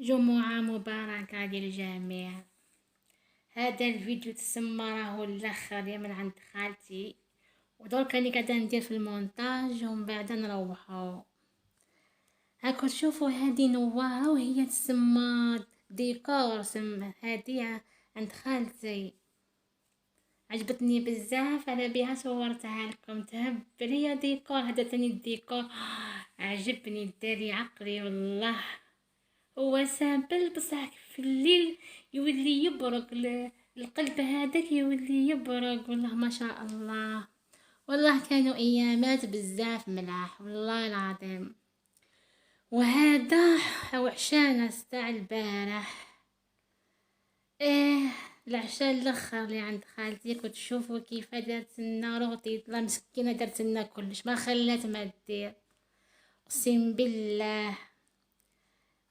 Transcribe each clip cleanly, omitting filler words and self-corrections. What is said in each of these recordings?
جمعة مباركة للجميع. هذا الفيديو تسمى راهو الاخر من عند خالتي، ودرك راني قاعده ندير في المونتاج ومن بعد نروحو. هاكو تشوفوا هذه نوارة وهي تسمى ديكور، هذه عند خالتي، عجبتني بزاف على بها صورتها لكم. تهبل يا ديكور، هذا تاني الديكور عجبني داري عقلي والله. هو سامبل بصح في الليل يولي يبرق، القلب هذاك يولي يبرق والله ما شاء الله. والله كانوا ايامات بزاف ملاح والله العظيم. وهذا هو عشانا تاع البارح. ايه العشاء الاخر اللي عند خالتي، كنت تشوفوا كيف درت لنا روطي، الله مسكينه درت لنا كلش ما خلات ما دير، اقسم بالله.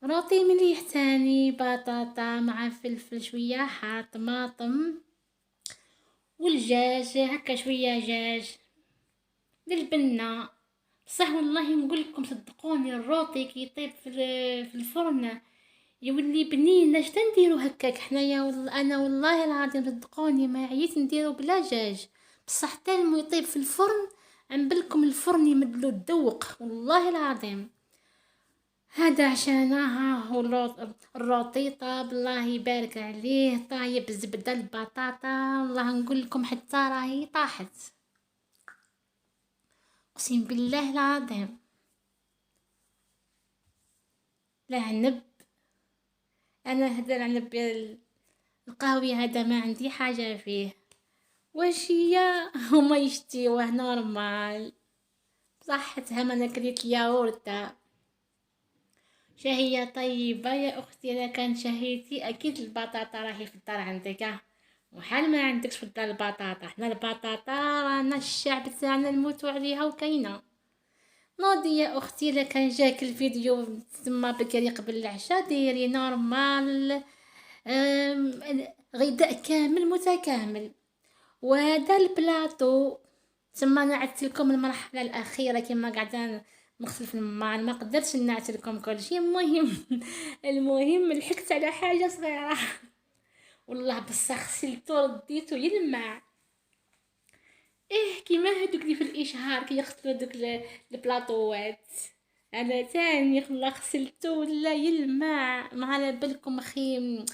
روطي مليح تاني، بطاطا مع فلفل شويه حار طماطم والدجاج هكا شويه دجاج للبنه. بصح والله نقول لكم صدقوني الروطي كي يطيب في الفرن يولي بنين. اش نديرو هكاك حنايا انا والله العظيم صدقوني ما عييت نديرو بلا دجاج، بصح تالمو يطيب في الفرن نبلكم الفرن يمدلو الذوق والله العظيم. هذا عشانها هو الروطي طاب الله يبارك عليه، طايب الزبده البطاطا والله نقول لكم حتى راهي طاحت، اقسم بالله العظيم. العنب، انا هذا العنب القهوي هذا ما عندي حاجه فيه، واش هي هما يشتيوه نورمال. صحتها ما نكريت الياغورت. شهية طيبة يا أختي، إذا كان شهيتي أكيد البطاطا راهي في الدار عندك، وحال ما عندكش في الدار البطاطا، حنا البطاطا رانا الشعب تاعنا نموتو عليها وكاينة. نوضي يا أختي، إذا كان جاك الفيديو تما بكري قبل العشاء ديري نورمال غذاء كامل متكامل. وهذا البلاطو تما نعت لكم المرحله الاخيره كما قاعده نغسل في الماء، ما قدرتش نعت لكم كل شيء. المهم المهم لحقت على حاجه صغيره والله بس غسلتو رديتو يلمع. ايه كيما هادوك اللي في الاشهار كي يغسلوا دوك البلاطوات، انا تاني والله غسلتو ولا يلمع. ما على بالكم اخي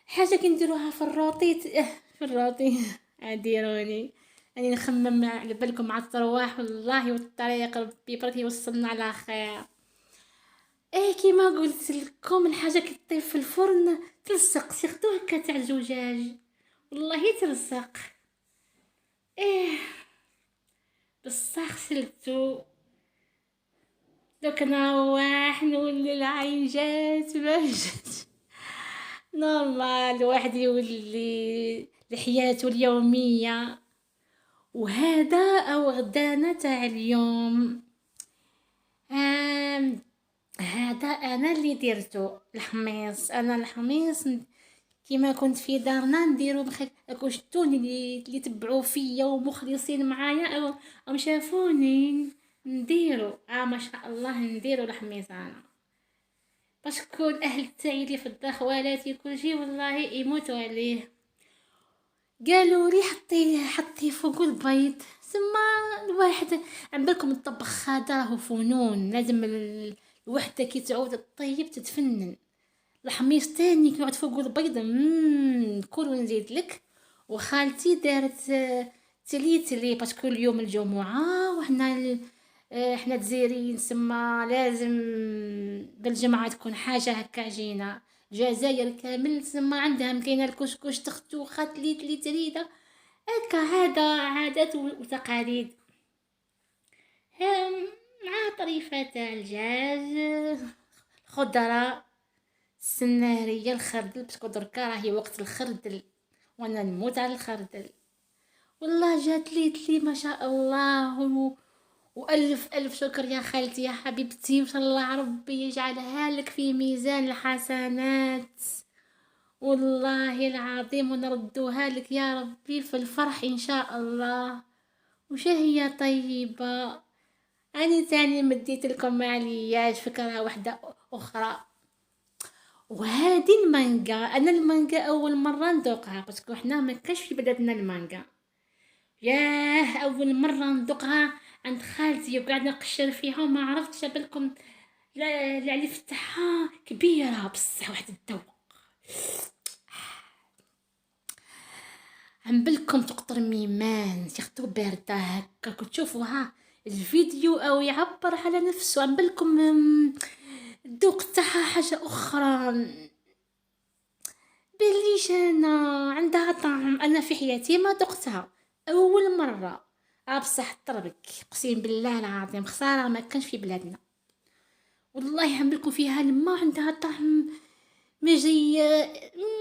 حاجه كنديروها في الروطيت في الروطي اديروني اني نخمم على بالكم مع الترواح والله والطريق ربي برك يوصلنا على خير. ايه كيما قلت لكم الحاجه كي تطيب في الفرن تلصق، سيرتو هكا تاع الزجاج والله تلصق. ايه بصح غسلتو، دوك نروح نولي العين جات ما جات نورمال، الواحد يولي لحياته اليوميه. وهذا او غدانا تاع اليوم. هذا انا اللي درتو الحميص. انا الحميص كيما كنت في دارنا نديرو بخير اكو شتوني اللي تبعوا فيا ومخلصين معايا او شافوني نديرو ما شاء الله نديرو الحميص انا، باش كل اهل تاعي اللي في الدار خوالاتي كل شيء والله يموتوا عليه. قالوا لي حطي فوق البيض. ثم الواحد عندكم الطبخ هذا راهو فنون، لازم الوحده كي تعود الطيب تتفنن. الحميص تاني كي يقعد فوق البيض كل نزيد لك. وخالتي دارت تلي باسكو اليوم الجمعه وحنا احنا جزائريين سما لازم بالجمعه تكون حاجه هكا عجينه. جزائر كامل سما عندها كاينه الكسكس تختو خاتليت لي تريده هكا، هذا عادات وتقاليد. مع طريفه تاع الدجاج، خضره، السناريه، الخردل باسكو دركا راهي وقت الخردل وانا نموت على الخردل. والله جات لي ما شاء الله والف الف شكر يا خالتي يا حبيبتي، وان شاء الله ربي يجعلها لك في ميزان الحسنات والله العظيم، ونردوها لك يا ربي في الفرح ان شاء الله. وشهية طيبة. اني تاني مديت لكم معلياش فكرة واحدة اخرى. وهذه المانجا، انا المانجا اول مره ندوقها باسكو حنا ما كاش في بلادنا المانجا. ياه اول مره ندوقها عند خالتي وقاعده نقشر فيها وما عرفتش بالكم. لا العلف تاعها كبيره بصح واحد الذوق. عم بالكم تقطر ميمان ياخدو باردة هكا كتشوفوها الفيديو او يعبر على نفسه. عم بالكم الذوق تاعها حاجة اخرى. بليش انا عندها طعم انا في حياتي ما دقتها اول مرة. بصح طربك اقسم بالله العظيم خسارة ما كانش في بلادنا. والله عم بالكم فيها الماء عندها طعم ما جاي.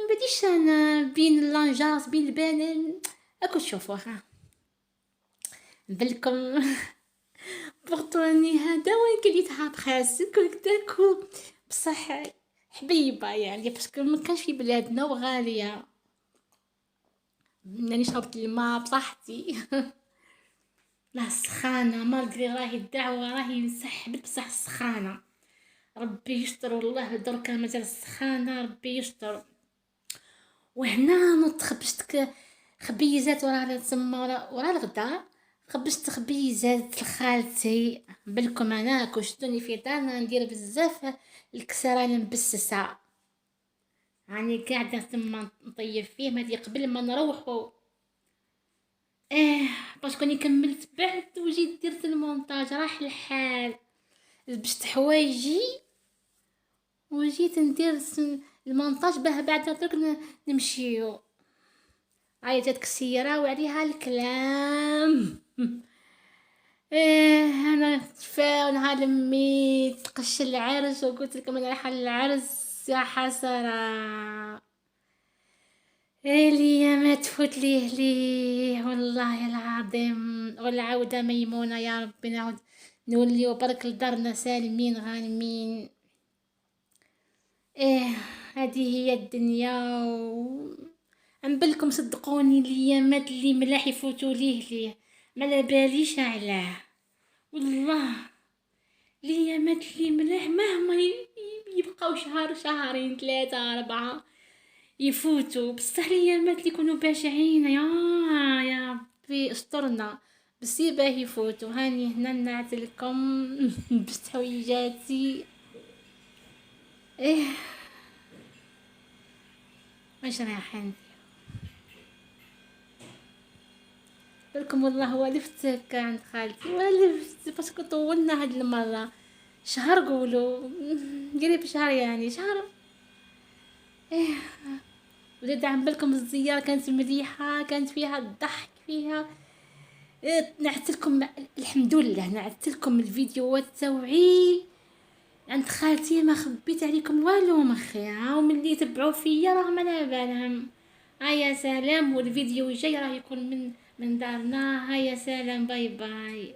بديش انا بين اللانجاس بين البنان اكو تشوفوها بالكم. بورتوني هذا وين كليتها بخاس كنت تاكل بصح حبيبه يعني باسكو ما كانش في بلادنا وغاليه. راني شربت الماء بصحتي. لا سخانه مالغري راهي الدعوه راهي نسحبت بصح سخانه. ربي يستر والله دركا مازال السخانه ربي يستر. وهنا نط خبزت خبيزات ورا تسمى ورا الغدا. خبزت خبيزات لخالتي بالكم انا كشتوني في دارنا ندير بزاف الكسرة المبسسة. راني قاعدة ثم نطيب فيه هادي قبل ما نروحو. باش كوني كملت بعد وجيت درت المونتاج راح الحال. لبست حوايجي وجيت ندير المونتاج باه بعد درك نمشيو. هاي جاتك السيارة وعليها الكلام. انا تفا ونهار لميت تقش العرس وقلت لكم انا رايحه للعرس يا حسره. لي ما تفوت ليه والله العظيم. والعودة ميمونة يا ربي نعود نولي وبرك لدارنا سالمين غانمين. ايه هذه هي الدنيا عم بالكم صدقوني الايامات اللي ملاح يفوتوا ليه ما لا باليش علاه. والله الايامات اللي ملاح مهما يبقاو شهر شهرين ثلاثة أربعة يفوتوا بصح الايامات اللي يكونوا بشعين يا ربي استرنا بسيبه يفوتوا. هاني هنا نعتلكم بحويجاتي. ايه واش رايحين بالكم والله ولفت هكا عند خالتي ولفت باسكو طولنا هاد المره شهر قولوا قريب شهر يعني شهر. ايه ولاد عم بالكم الزياره كانت مليحه كانت فيها الضحك فيها. نعتلكم الحمد لله نعتلكم الفيديوهات توعي عند خالتي ما خبيت عليكم والو مخي. هاو ملي يتبعوا فيا راهم على بالهم. هيا سلام والفيديو الجاي راه يكون من دارنا. هيا سلام باي باي.